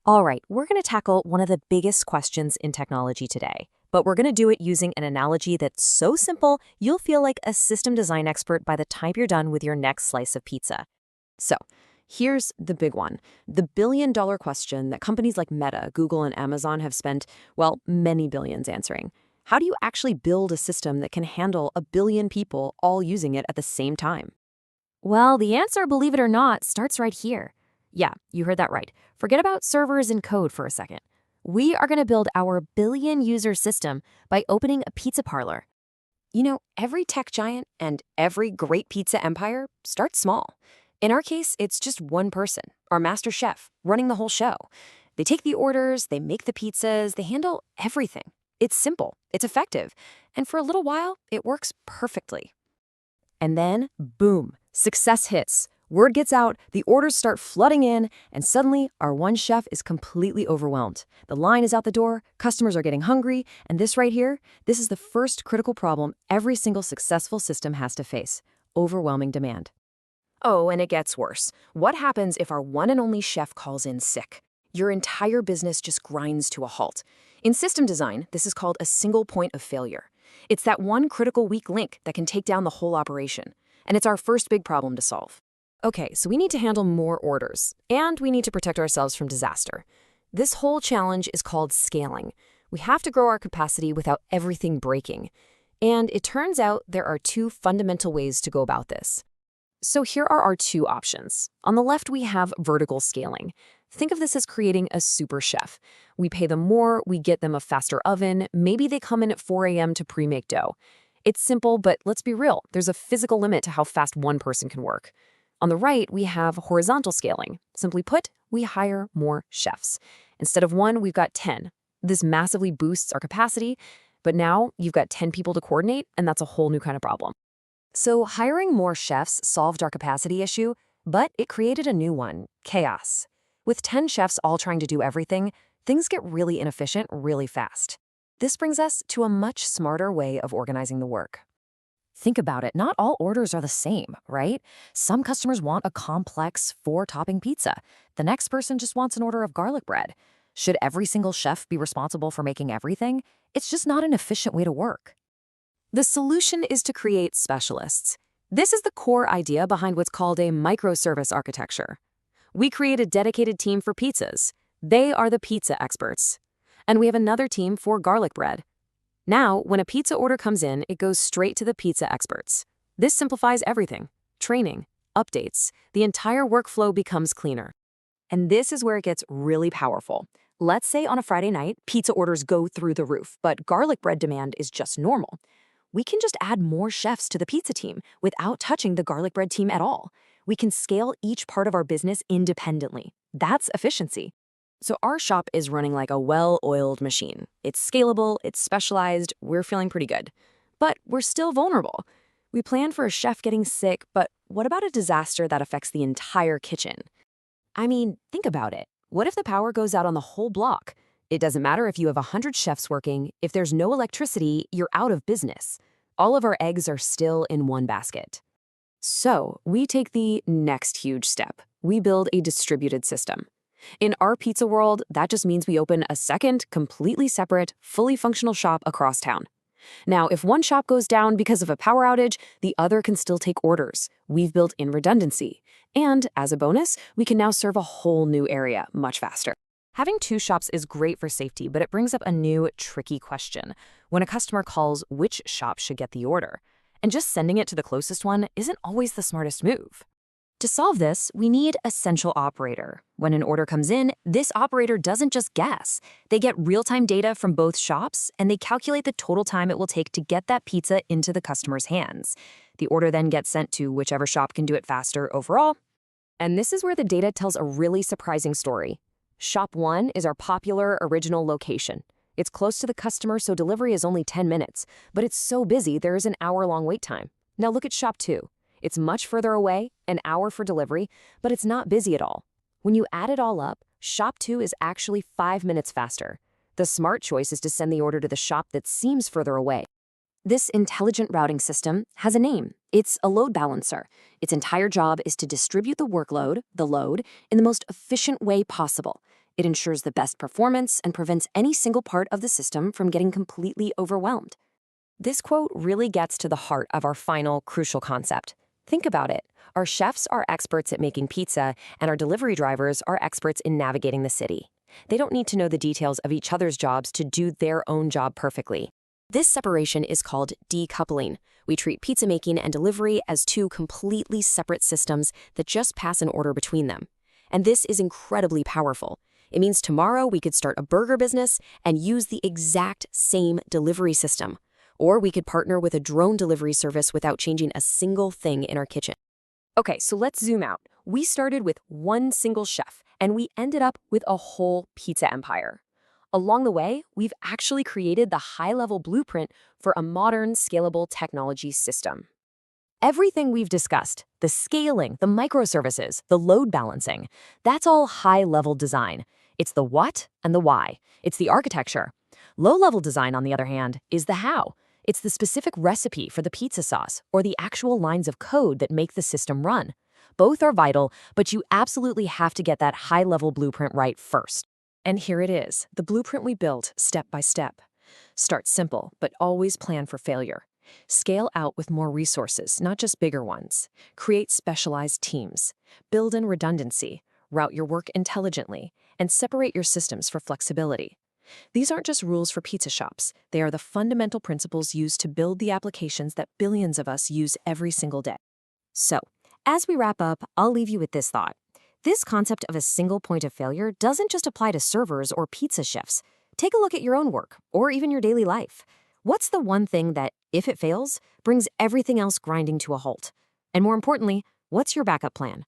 All right, we're going to tackle one of the biggest questions in technology today, but we're going to do it using an analogy that's so simple you'll feel like a system design expert by the time you're done with your next slice of pizza. So, here's the big one, the billion-dollar question that companies like Meta, Google, and Amazon have spent, well, many billions answering. How do you actually build a system that can handle a billion people all using it at the same time? Well, the answer, believe it or not, starts right here. Yeah, you heard that right. Forget about servers and code for a second. We are going to build our billion-user system by opening a pizza parlor. You know, every tech giant and every great pizza empire starts small. In our case, it's just one person, our master chef, running the whole show. They take the orders, they make the pizzas, they handle everything. It's simple, it's effective, and for a little while, it works perfectly. And then, boom, success hits. Word gets out, the orders start flooding in, and suddenly our one chef is completely overwhelmed. The line is out the door, customers are getting hungry, and this right here, this is the first critical problem every single successful system has to face: overwhelming demand. Oh, and it gets worse. What happens if our one and only chef calls in sick? Your entire business just grinds to a halt. In system design, this is called a single point of failure. It's that one critical weak link that can take down the whole operation. And it's our first big problem to solve. Okay, so we need to handle more orders, and we need to protect ourselves from disaster. This whole challenge is called scaling. We have to grow our capacity without everything breaking. And it turns out there are two fundamental ways to go about this. So here are our two options. On the left, we have vertical scaling. Think of this as creating a super chef. We pay them more, we get them a faster oven, maybe they come in at 4 a.m. to pre-make dough. It's simple, but let's be real, there's a physical limit to how fast one person can work. On the right, we have horizontal scaling. Simply put, we hire more chefs. Instead of one, we've got 10. This massively boosts our capacity, but now you've got 10 people to coordinate, and that's a whole new kind of problem. So hiring more chefs solved our capacity issue, but it created a new one: chaos. With 10 chefs all trying to do everything, things get really inefficient really fast. This brings us to a much smarter way of organizing the work. Think about it, not all orders are the same, right? Some customers want a complex 4-topping pizza. The next person just wants an order of garlic bread. Should every single chef be responsible for making everything? It's just not an efficient way to work. The solution is to create specialists. This is the core idea behind what's called a microservice architecture. We create a dedicated team for pizzas. They are the pizza experts. And we have another team for garlic bread. Now, when a pizza order comes in, it goes straight to the pizza experts. This simplifies everything: training, updates. The entire workflow becomes cleaner. And this is where it gets really powerful. Let's say on a Friday night, pizza orders go through the roof, but garlic bread demand is just normal. We can just add more chefs to the pizza team without touching the garlic bread team at all. We can scale each part of our business independently. That's efficiency. So our shop is running like a well-oiled machine. It's scalable, it's specialized, we're feeling pretty good. But we're still vulnerable. We plan for a chef getting sick, but what about a disaster that affects the entire kitchen? I mean, think about it. What if the power goes out on the whole block? It doesn't matter if you have 100 chefs working. If there's no electricity, you're out of business. All of our eggs are still in one basket. So we take the next huge step. We build a distributed system. In our pizza world, that just means we open a second, completely separate, fully functional shop across town. Now, if one shop goes down because of a power outage, the other can still take orders. We've built in redundancy. And as a bonus, we can now serve a whole new area much faster. Having two shops is great for safety, but it brings up a new, tricky question. When a customer calls, which shop should get the order? And just sending it to the closest one isn't always the smartest move. To solve this, we need a central operator. When an order comes in, this operator doesn't just guess. They get real-time data from both shops, and they calculate the total time it will take to get that pizza into the customer's hands. The order then gets sent to whichever shop can do it faster overall. And this is where the data tells a really surprising story. Shop 1 is our popular original location. It's close to the customer, so delivery is only 10 minutes, but it's so busy there is an hour-long wait time. Now look at Shop 2. It's much further away, an hour for delivery, but it's not busy at all. When you add it all up, Shop 2 is actually 5 minutes faster. The smart choice is to send the order to the shop that seems further away. This intelligent routing system has a name. It's a load balancer. Its entire job is to distribute the workload, the load, in the most efficient way possible. It ensures the best performance and prevents any single part of the system from getting completely overwhelmed. This quote really gets to the heart of our final crucial concept. Think about it. Our chefs are experts at making pizza, and our delivery drivers are experts in navigating the city. They don't need to know the details of each other's jobs to do their own job perfectly. This separation is called decoupling. We treat pizza making and delivery as two completely separate systems that just pass an order between them. And this is incredibly powerful. It means tomorrow we could start a burger business and use the exact same delivery system. Or we could partner with a drone delivery service without changing a single thing in our kitchen. Okay, so let's zoom out. We started with one single chef, and we ended up with a whole pizza empire. Along the way, we've actually created the high-level blueprint for a modern, scalable technology system. Everything we've discussed, the scaling, the microservices, the load balancing, that's all high-level design. It's the what and the why. It's the architecture. Low-level design, on the other hand, is the how. It's the specific recipe for the pizza sauce or the actual lines of code that make the system run. Both are vital, but you absolutely have to get that high-level blueprint right first. And here it is, the blueprint we built step by step. Start simple, but always plan for failure. Scale out with more resources, not just bigger ones. Create specialized teams. Build in redundancy. Route your work intelligently. And separate your systems for flexibility. These aren't just rules for pizza shops. They are the fundamental principles used to build the applications that billions of us use every single day. So, as we wrap up, I'll leave you with this thought. This concept of a single point of failure doesn't just apply to servers or pizza chefs. Take a look at your own work, or even your daily life. What's the one thing that, if it fails, brings everything else grinding to a halt? And more importantly, what's your backup plan?